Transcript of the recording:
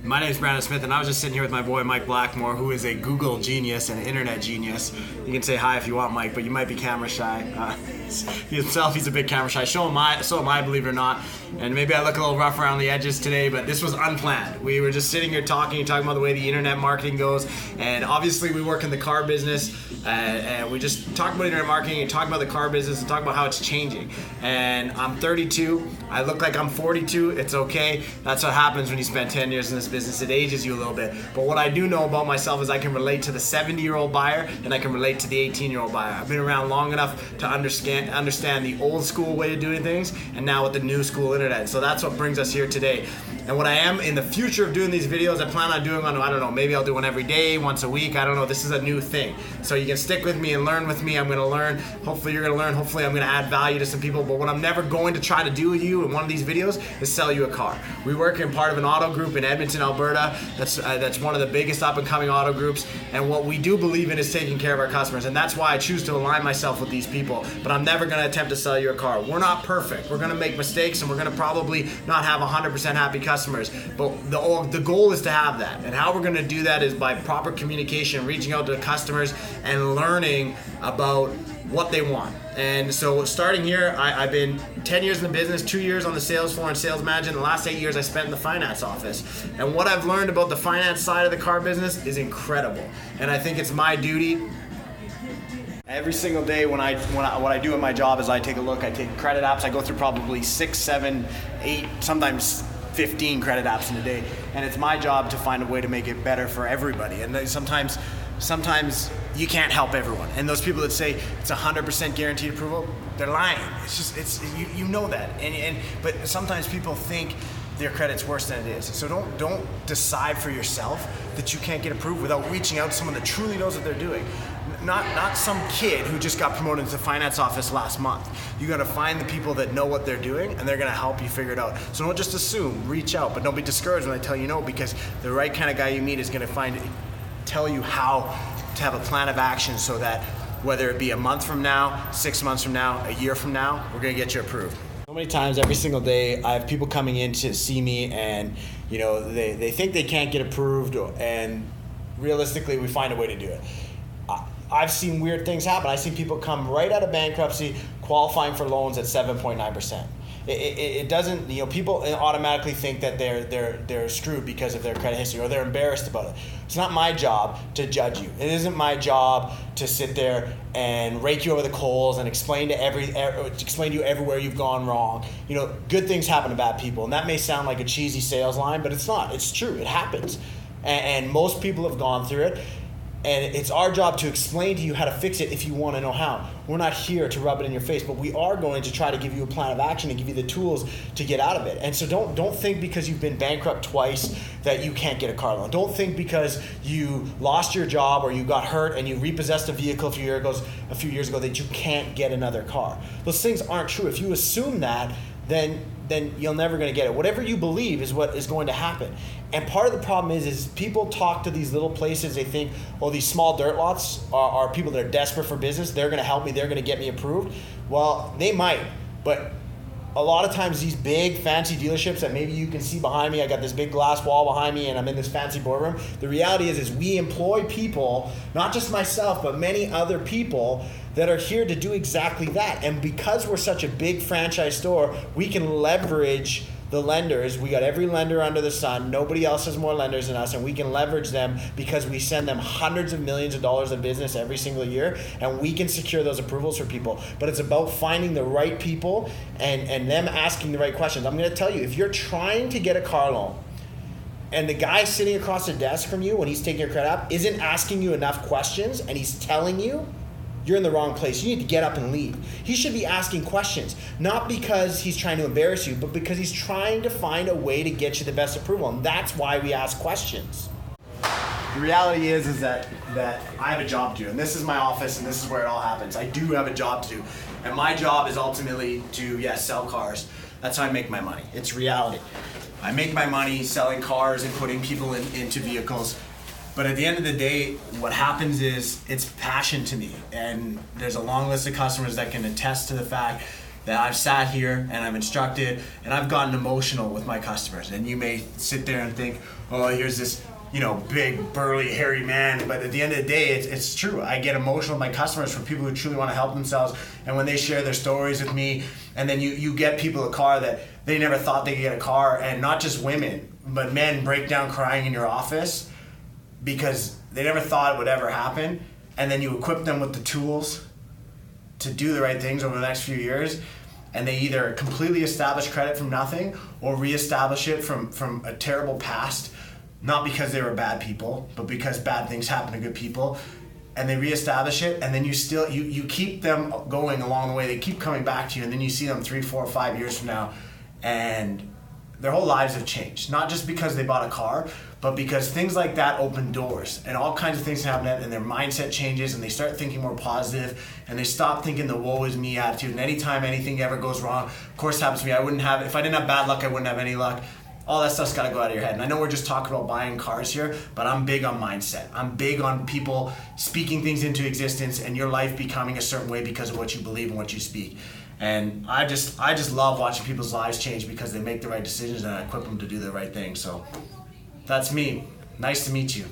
My name is Brandon Smith, and I was just sitting here with my boy Mike Blackmore, who is a Google genius and internet genius. You can say hi if you want, Mike, but you might be camera shy. He himself, he's a big camera shy. So am I, believe it or not. And maybe I look a little rough around the edges today, but this was unplanned. We were just sitting here talking about the way the internet marketing goes, and obviously we work in the car business, and we just talk about internet marketing and talk about the car business and talk about how it's changing. And I'm 32. I look like I'm 42. It's okay. That's what happens when you spend 10 years in this business. It ages you a little bit. But what I do know about myself is I can relate to the 70-year-old buyer, and I can relate to the 18-year-old buyer. I've been around long enough to understand the old school way of doing things, and now with the new school internet. So that's what brings us here today. And what I am in the future of doing these videos, I plan on doing one, I don't know, maybe I'll do one every day, once a week, I don't know. This is a new thing. So you can stick with me and learn with me. I'm gonna learn, hopefully you're gonna learn, hopefully I'm gonna add value to some people, but what I'm never going to try to do with you in one of these videos is sell you a car. We work in part of an auto group in Edmonton, Alberta. That's one of the biggest up and coming auto groups, and what we do believe in is taking care of our customers, and that's why I choose to align myself with these people, but I'm never gonna attempt to sell you a car. We're not perfect. We're gonna make mistakes, and we're gonna probably not have 100% happy customers, but the goal is to have that. And how we're gonna do that is by proper communication, reaching out to customers and learning about what they want. And so starting here, I've been 10 years in the business, 2 years on the sales floor and sales manager, and the last 8 years I spent in the finance office. And what I've learned about the finance side of the car business is incredible. And I think it's my duty every single day what I do in my job is I take a look, I take credit apps, I go through probably 6, 7, 8, sometimes 15 credit apps in a day. And it's my job to find a way to make it better for everybody. And sometimes you can't help everyone. And those people that say it's 100% guaranteed approval, they're lying. You know that. But sometimes people think their credit's worse than it is. So don't decide for yourself that you can't get approved without reaching out to someone that truly knows what they're doing. Not some kid who just got promoted to the finance office last month. You gotta find the people that know what they're doing, and they're gonna help you figure it out. So don't just assume, reach out, but don't be discouraged when I tell you no, because the right kind of guy you meet is gonna tell you how to have a plan of action so that whether it be a month from now, 6 months from now, a year from now, we're gonna get you approved. So many times every single day I have people coming in to see me, and they think they can't get approved, and realistically we find a way to do it. I've seen weird things happen. I've seen people come right out of bankruptcy qualifying for loans at 7.9%. It doesn't, people automatically think that they're screwed because of their credit history, or they're embarrassed about it. It's not my job to judge you. It isn't my job to sit there and rake you over the coals and explain to you everywhere you've gone wrong. Good things happen to bad people, and that may sound like a cheesy sales line, but it's not. It's true. It happens, and most people have gone through it. And it's our job to explain to you how to fix it if you want to know how. We're not here to rub it in your face, but we are going to try to give you a plan of action and give you the tools to get out of it. And so don't think because you've been bankrupt twice that you can't get a car loan. Don't think because you lost your job or you got hurt and you repossessed a vehicle a few years ago that you can't get another car. Those things aren't true. If you assume that, then you're never going to get it. Whatever you believe is what is going to happen. And part of the problem is people talk to these little places. They think, these small dirt lots are people that are desperate for business. They're going to help me. They're going to get me approved. Well, they might, but a lot of times these big fancy dealerships that maybe you can see behind me, I got this big glass wall behind me and I'm in this fancy boardroom. The reality is we employ people, not just myself, but many other people that are here to do exactly that. And because we're such a big franchise store, we can leverage the lenders. We got every lender under the sun. Nobody else has more lenders than us, and we can leverage them because we send them hundreds of millions of dollars of business every single year, and we can secure those approvals for people. But it's about finding the right people and them asking the right questions. I'm going to tell you, if you're trying to get a car loan and the guy sitting across the desk from you when he's taking your credit app isn't asking you enough questions and he's telling you, you're in the wrong place. You need to get up and leave. He should be asking questions, not because he's trying to embarrass you, but because he's trying to find a way to get you the best approval. And that's why we ask questions. The reality is that I have a job to do, and this is my office, and this is where it all happens. I do have a job to do, and my job is ultimately to, sell cars. That's how I make my money. It's reality. I make my money selling cars and putting people into vehicles. But at the end of the day, what happens is it's passion to me. And there's a long list of customers that can attest to the fact that I've sat here and I've instructed and I've gotten emotional with my customers. And you may sit there and think, oh, here's this, you know, big, burly, hairy man. But at the end of the day, it's true. I get emotional with my customers from people who truly want to help themselves. And when they share their stories with me, and then you get people a car that they never thought they could get a car, and not just women, but men break down crying in your office because they never thought it would ever happen. And then you equip them with the tools to do the right things over the next few years, and they either completely establish credit from nothing or reestablish it from a terrible past, not because they were bad people, but because bad things happen to good people, and they reestablish it, and then you keep them going along the way. They keep coming back to you, and then you see them 3, 4, 5 years from now, and their whole lives have changed. Not just because they bought a car, but because things like that open doors, and all kinds of things happen, and their mindset changes, and they start thinking more positive, and they stop thinking the woe is me attitude. And anytime anything ever goes wrong, of course it happens to me. If I didn't have bad luck, I wouldn't have any luck. All that stuff's got to go out of your head. And I know we're just talking about buying cars here, but I'm big on mindset. I'm big on people speaking things into existence and your life becoming a certain way because of what you believe and what you speak. And I just love watching people's lives change because they make the right decisions, and I equip them to do the right thing. So that's me. Nice to meet you.